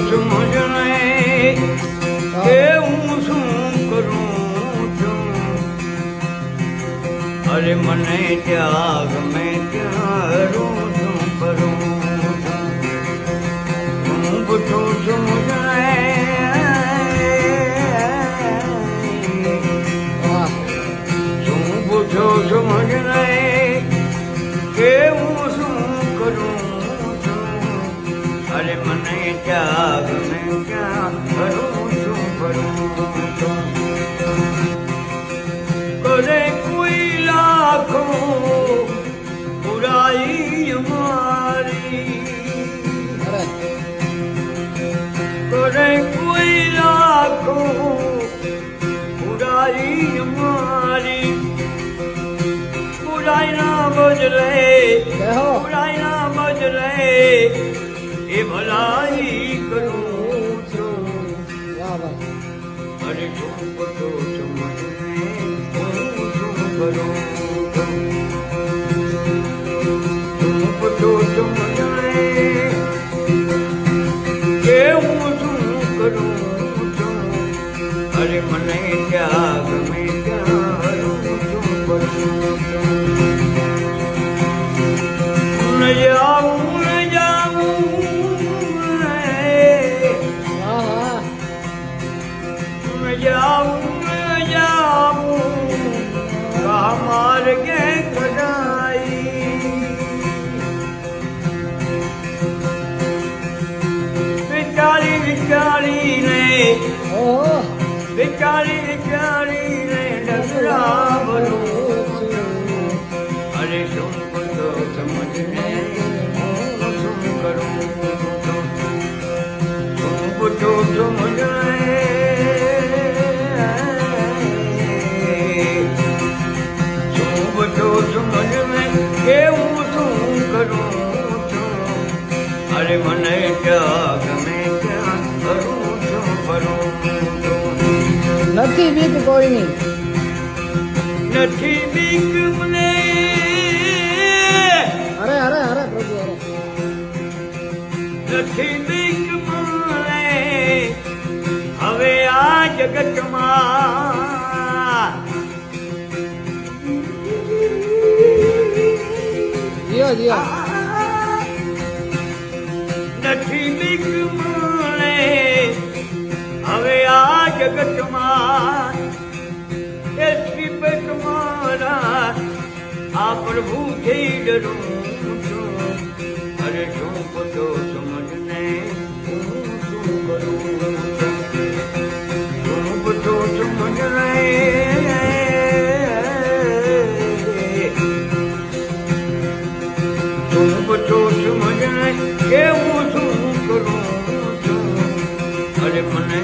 સમજણે કે હું શું કરું છું. અરે મને ત્યાગ મેં ક્યારું શું કરું છું. હું બધું સમજણે શું પૂછો સમજણે કે હું શું કરું છું. અરે મને ત્યાગ મેં ક્યાં કરું છું કરું છું. કરે કોઈ લાખો બુરાઈ મારી, કરે કોઈ લાખો બુરાઈ મારી. બુરાઈ ના બદલે બુરાઈ ના બદલે એ ભલાઈ કરું છું. અરે શું બધો સમજને હું શું કરું છું. શું બધો સમજને કે હું શું કરું છું. અરે મને ત્યાગ મેં ક્યારું શું કરું છું. ન જાઉં ન જાઉં માર્ગે કદાઈ. વિચારી વિચારીને વિચારી વિચારીને ડગરા ભરું. અરે શું બધો સમજને હું શું કરું છું. શું બધો સમજને સમજને કે હું શું કરું છું. અરે મને ત્યાગ મેં ક્યાં કરું છું કરું છું. નથી બીક કોઈની, નથી બીક મને. અરે અરે અરે પ્રભુ અરે નથી બીક મને હવે આ જગતમાં. જીઓ જીઓ નથી બીક મને હવે આ જગતમાં. એ શ્રીપત મારા આ પ્રભુથી ડરું છું. અરે શું બધો સમજને હું શું કરું છું. શું બધો સમજને શું બધો સમજને કે હું શું કરું છું. અરે મને